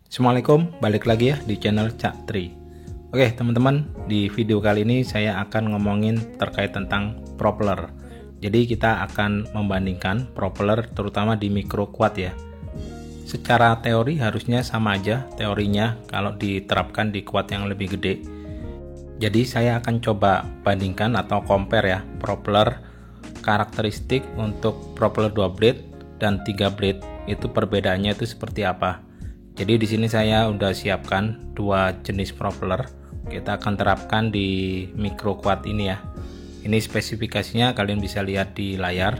Assalamualaikum, balik lagi ya di channel Cak Tri. Oke teman-teman, di video kali ini saya akan ngomongin terkait tentang propeller. Jadi kita akan membandingkan propeller terutama di micro quad ya. Secara teori harusnya sama aja teorinya kalau diterapkan di quad yang lebih gede. Jadi saya akan coba bandingkan atau compare ya propeller karakteristik untuk propeller 2 blade dan 3 blade itu perbedaannya itu seperti apa. Jadi di sini saya udah siapkan dua jenis propeller. Kita akan terapkan di micro quad ini ya. Ini spesifikasinya kalian bisa lihat di layar.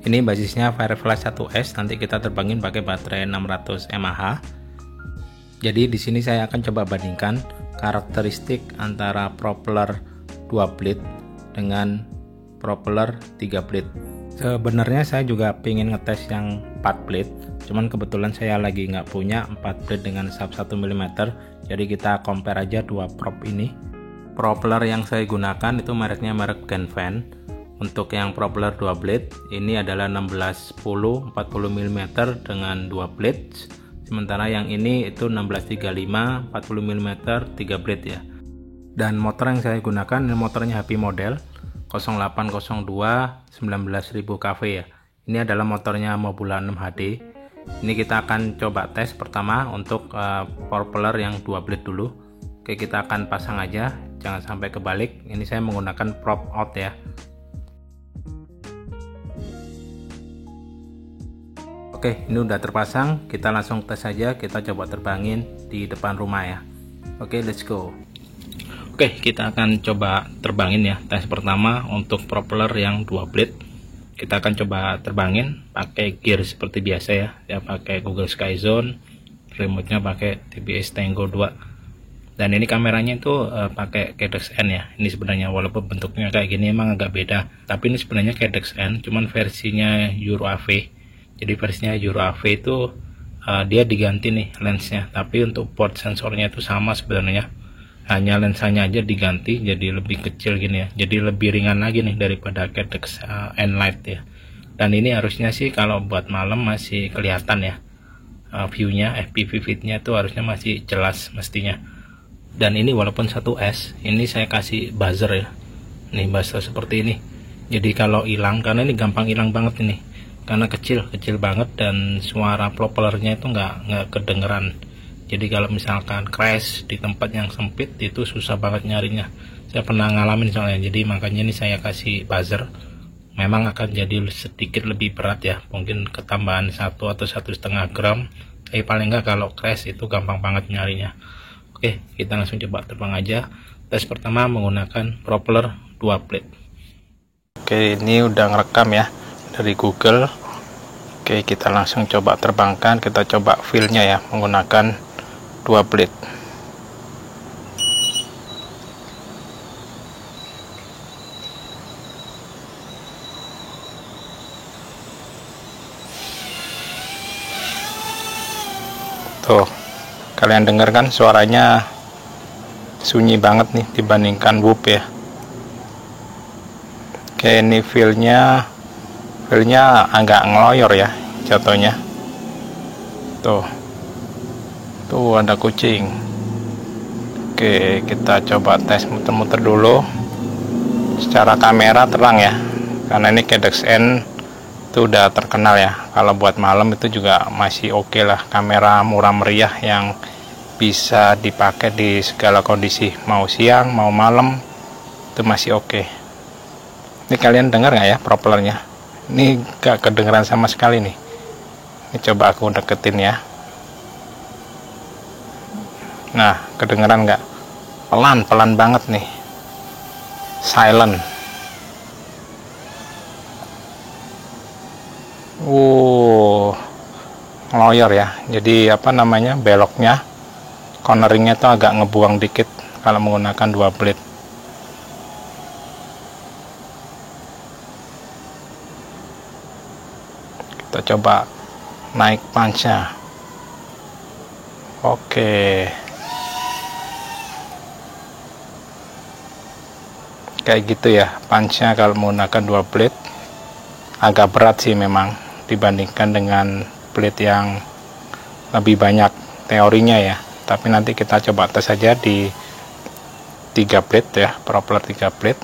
Ini basisnya Firefly 1S, nanti kita terbangin pakai baterai 600 mAh. Jadi di sini saya akan coba bandingkan karakteristik antara propeller 2 blade dengan propeller 3 blade. Sebenarnya saya juga pengen ngetes yang 4 blade, cuman kebetulan saya lagi nggak punya 4 blade dengan sub 1 mm, jadi kita compare aja dua prop ini. Propeller yang saya gunakan itu mereknya merek Genfan. Untuk yang propeller 2 blade ini adalah 1610 40 mm dengan 2 blade, sementara yang ini itu 1635 40 mm 3 blade ya. Dan motor yang saya gunakan ini motornya HP model 0802 19000 kV ya. Ini adalah motornya Mobula 6 HD. Ini kita akan coba tes pertama untuk propeller yang 2 blade dulu. Oke, kita akan pasang aja, jangan sampai kebalik. Ini saya menggunakan prop out ya. Oke, ini udah terpasang, kita langsung tes aja, kita coba terbangin di depan rumah ya. Oke, let's go. Oke, kita akan coba terbangin ya. Tes pertama untuk propeller yang 2 blade. Kita akan coba terbangin pakai gear seperti biasa ya. Ya pakai Google Sky Zone, remote-nya pakai TBS Tango 2. Dan ini kameranya itu pakai Cadex N ya. Ini sebenarnya walaupun bentuknya kayak gini emang agak beda, tapi ini sebenarnya Cadex N, cuman versinya Euro AV. Jadi versinya Euro AV itu dia diganti nih lensnya, tapi untuk port sensornya itu sama sebenarnya. Hanya lensanya aja diganti jadi lebih kecil gini ya, jadi lebih ringan lagi nih daripada Cadex N-Lite ya. Dan ini harusnya sih kalau buat malam masih kelihatan ya, viewnya FPV feed-nya itu harusnya masih jelas mestinya. Dan ini walaupun 1S, ini saya kasih buzzer ya, nih buzzer seperti ini. Jadi kalau hilang, karena ini gampang hilang banget ini, karena kecil banget dan suara propellernya itu nggak kedengeran. Jadi kalau misalkan crash di tempat yang sempit itu susah banget nyarinya. Saya pernah ngalamin soalnya, jadi makanya ini saya kasih buzzer. Memang akan jadi sedikit lebih berat ya, mungkin ketambahan 1 atau 1,5 gram. Tapi paling nggak kalau crash itu gampang banget nyarinya. Oke, kita langsung coba terbang aja. Tes pertama menggunakan propeller 2 blade. Oke, ini udah ngerekam ya dari Google. Oke, kita langsung coba terbangkan. Kita coba feel-nya ya menggunakan 2 blade. Tuh, kalian dengar kan suaranya sunyi banget nih dibandingkan whoop ya. Oke, ini feel-nya agak ngeloyor ya jatuhnya. Tuh ada kucing. Oke, kita coba tes muter-muter dulu. Secara kamera terang ya, karena ini Cadex N itu udah terkenal ya. Kalau buat malam itu juga masih oke lah, kamera murah meriah yang bisa dipakai di segala kondisi, mau siang mau malam itu masih oke. Ini kalian dengar nggak ya propellernya? Ini gak kedengeran sama sekali nih. Ini coba aku deketin ya. Nah, kedengeran nggak? Pelan banget nih, silent. Ngeloyor ya. Jadi apa namanya, beloknya, corneringnya tuh agak ngebuang dikit kalau menggunakan 2 blade. Kita coba naik punch-nya. Oke. Kayak gitu ya punch-nya kalau menggunakan 2 blade. Agak berat sih memang dibandingkan dengan blade yang lebih banyak teorinya ya, tapi nanti kita coba tes saja di 3 blade ya, propeller 3 blade.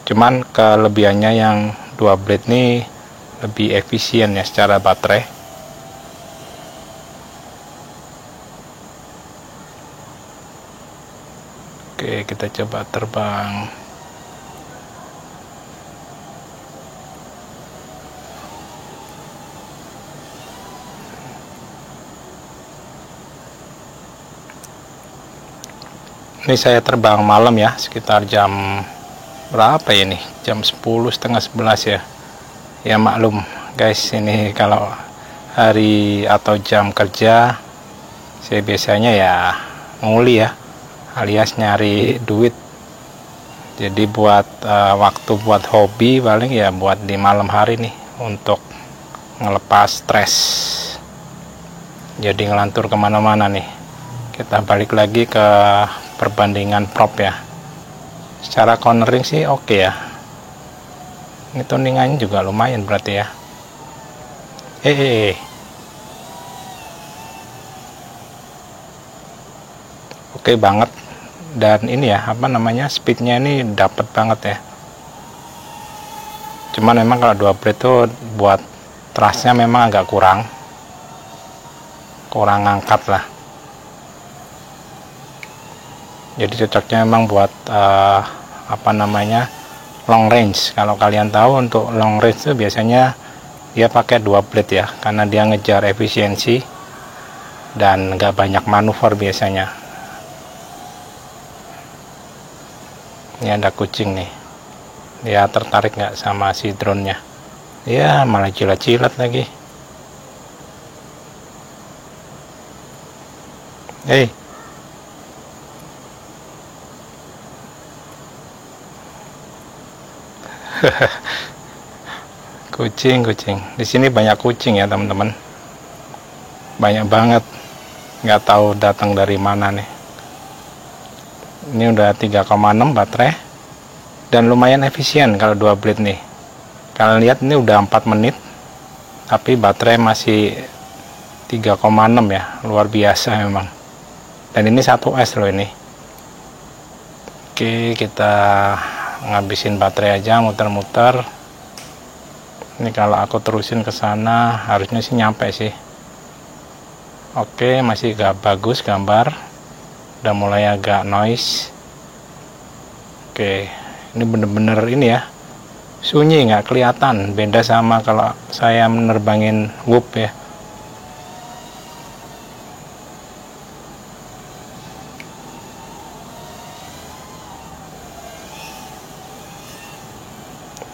Cuman kelebihannya yang 2 blade ini lebih efisien ya secara baterai. Oke, kita coba terbang. Ini saya terbang malam ya, sekitar jam berapa ya ini? Jam 10, setengah 11 ya. Ya maklum guys, ini kalau hari atau jam kerja saya biasanya ya nguli ya, alias nyari duit. Jadi buat waktu buat hobi paling ya buat di malam hari nih, untuk ngelepas stres. Jadi ngelantur kemana-mana nih. Kita balik lagi ke perbandingan prop ya. Secara cornering sih oke ya. Ini tuningannya juga lumayan berarti ya. Oke banget. Dan ini ya, apa namanya, speednya ini dapat banget ya. Cuman memang kalau 2 blade tuh buat trustnya memang agak kurang angkat lah. Jadi cocoknya memang buat apa namanya, long range. Kalau kalian tahu, untuk long range itu biasanya dia pakai 2 blade ya, karena dia ngejar efisiensi dan nggak banyak manuver biasanya. Ini ada kucing nih, dia tertarik nggak sama si drone-nya? Ya malah jilat-jilat lagi. Kucing di sini banyak kucing ya teman-teman, banyak banget, nggak tahu datang dari mana nih. Ini udah 3,6 baterai dan lumayan efisien kalau 2 blade nih. Kalian lihat ini udah 4 menit tapi baterai masih 3,6 ya, luar biasa memang. Dan ini 1S loh ini. Oke, kita ngabisin baterai aja, muter-muter. Ini kalau aku terusin ke sana harusnya sih nyampe sih. Oke, masih gak bagus gambar, udah mulai agak noise. Oke, ini bener-bener ini ya, sunyi, nggak kelihatan. Beda sama kalau saya menerbangin Whoop ya.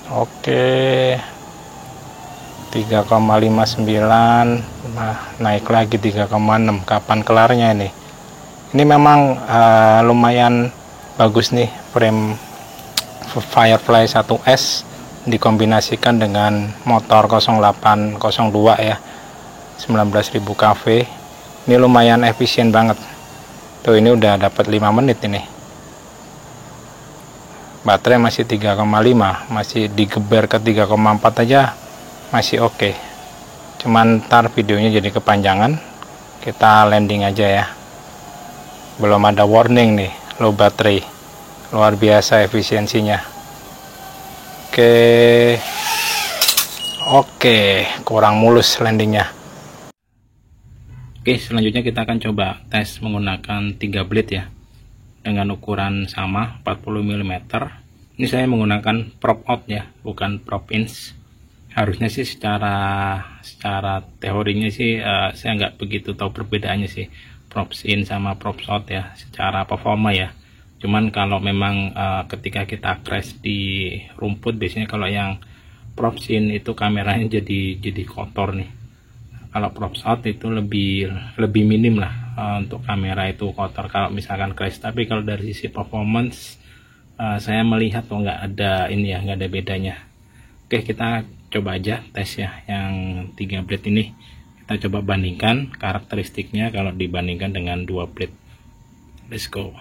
Oke, 3,59, nah, naik lagi 3,6. Kapan kelarnya ini? Ini memang lumayan bagus nih frame Firefly 1S dikombinasikan dengan motor 0802 ya, 19.000 kV. Ini lumayan efisien banget. Tuh, ini udah dapat 5 menit ini. Baterai masih 3,5, masih digeber ke 3,4 aja masih oke. Cuman ntar videonya jadi kepanjangan, kita landing aja ya. Belum ada warning nih, low battery, luar biasa efisiensinya. Oke, kurang mulus landingnya. Oke, selanjutnya kita akan coba tes menggunakan 3 blade ya, dengan ukuran sama 40 mm. Ini saya menggunakan prop out ya, bukan prop ins. Harusnya sih secara teorinya sih saya nggak begitu tahu perbedaannya sih, props in sama props out ya, secara performa ya. Cuman kalau memang ketika kita crash di rumput, biasanya kalau yang props in itu kameranya jadi kotor nih. Kalau props out itu lebih minim lah untuk kamera itu kotor kalau misalkan crash. Tapi kalau dari sisi performance saya melihat nggak ada ini ya, nggak ada bedanya. Oke, kita coba aja tes ya yang 3 blade ini. Kita coba bandingkan karakteristiknya kalau dibandingkan dengan 2 blade. Let's go.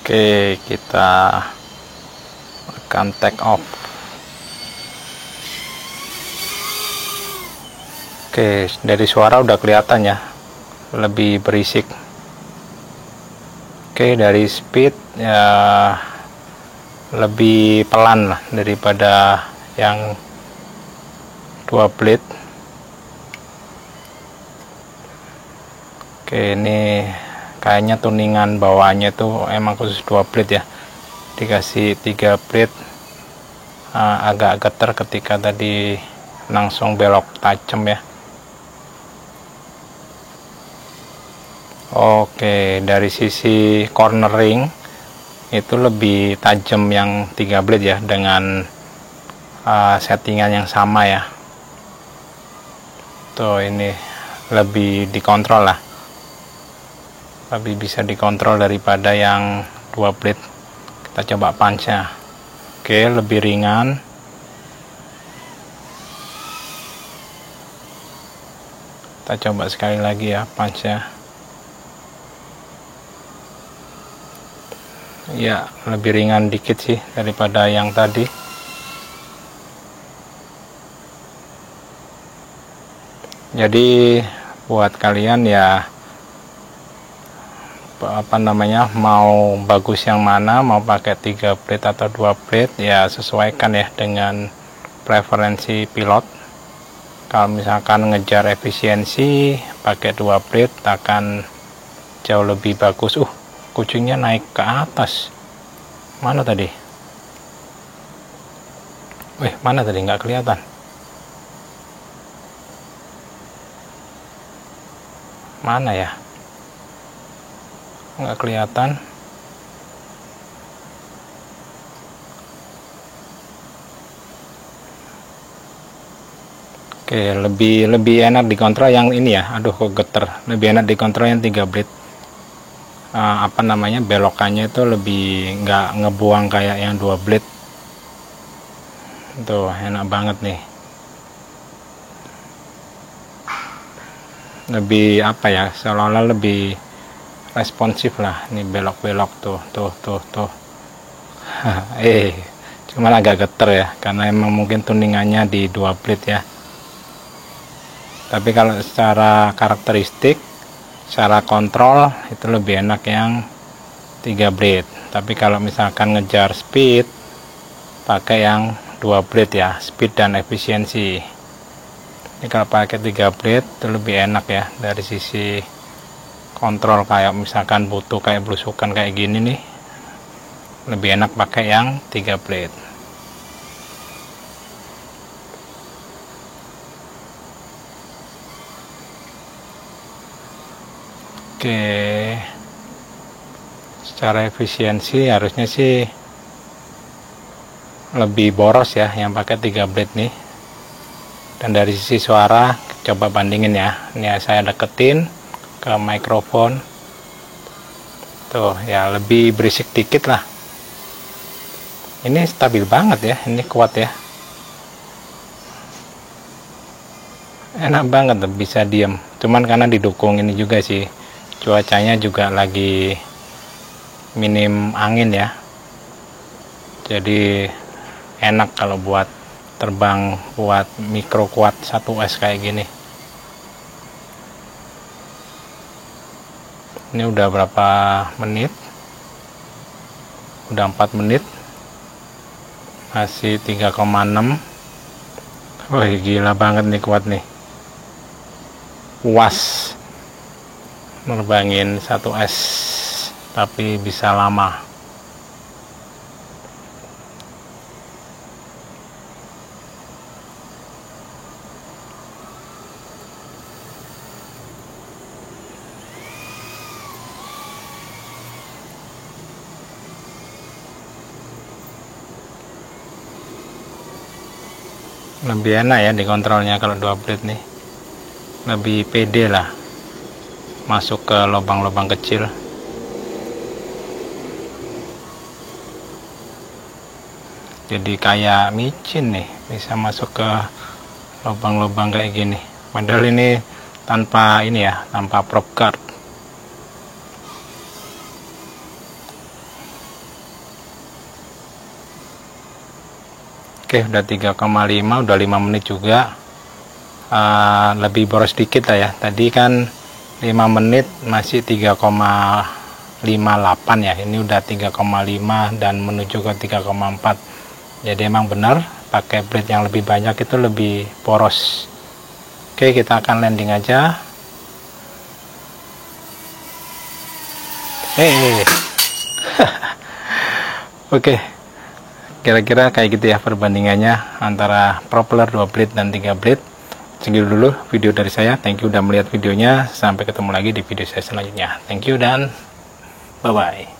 Oke, kita akan take off. Oke, dari suara udah kelihatan ya, lebih berisik. Oke, dari speed ya lebih pelan lah daripada yang 2 blade. Oke, ini kayaknya tuningan bawaannya tuh emang khusus 2 blade ya, dikasih 3 blade. Agak getar ketika tadi langsung belok tajam ya. Oke, dari sisi cornering itu lebih tajam yang 3 blade ya, dengan settingan yang sama ya. Tuh, ini lebih dikontrol lah, lebih bisa dikontrol daripada yang 2 blade. Kita coba punch-nya. Oke, lebih ringan. Kita coba sekali lagi ya punch-nya. Ya, lebih ringan dikit sih daripada yang tadi. Jadi buat kalian ya, apa namanya, mau bagus yang mana, mau pakai 3 blade atau 2 blade ya, sesuaikan ya dengan preferensi pilot. Kalau misalkan ngejar efisiensi, pakai 2 blade akan jauh lebih bagus. Kucingnya naik ke atas. Mana tadi? Mana tadi? Nggak kelihatan. Mana ya? Nggak kelihatan. Oke, lebih enak dikontrol yang ini ya. Aduh, kok geter. Lebih enak dikontrol yang 3 blade. Apa namanya, belokannya itu lebih nggak ngebuang kayak yang 2 blade. Tuh, enak banget nih. Lebih apa ya, seolah-olah lebih responsif lah. Ini belok-belok tuh. Cuman agak geter ya, karena emang mungkin tuningannya di 2 blade ya. Tapi kalau secara karakteristik, secara kontrol itu lebih enak yang 3 blade. Tapi kalau misalkan ngejar speed, pakai yang 2 blade ya, speed dan efisiensi. Ini kalau pakai 3 blade itu lebih enak ya dari sisi kontrol. Kayak misalkan butuh kayak belusukan kayak gini nih, lebih enak pakai yang 3 blade. Oke, secara efisiensi harusnya sih lebih boros ya yang pakai 3 blade nih. Dan dari sisi suara, coba bandingin ya. Ini saya deketin ke mikrofon. Tuh ya, lebih berisik dikit lah. Ini stabil banget ya, ini kuat ya. Enak banget, bisa diem. Cuman karena didukung ini juga sih, cuacanya juga lagi minim angin ya, jadi enak kalau buat terbang, buat micro quad 1S kayak gini. Ini udah berapa menit? Udah 4 menit, masih 3,6. Wih, gila banget nih, kuat nih, puas nerbangin 1S tapi bisa lama. Lebih enak ya dikontrolnya kalau 2 blade nih, lebih pede lah masuk ke lubang-lubang kecil. Jadi kayak micin nih, bisa masuk ke lubang-lubang kayak gini. Padahal ini tanpa ini ya, tanpa prop guard. Oke, udah 3,5, udah 5 menit juga. lebih boros dikit lah ya. Tadi kan 5 menit masih 3,58 ya, ini udah 3,5 dan menuju ke 3,4. jadi emang benar pakai blade yang lebih banyak itu lebih boros. Oke, kita akan landing aja. Oke, kira-kira kayak gitu ya perbandingannya antara propeller 2 blade dan 3 blade. Segitu dulu video dari saya. Thank you udah melihat videonya. Sampai ketemu lagi di video saya selanjutnya. Thank you dan bye bye.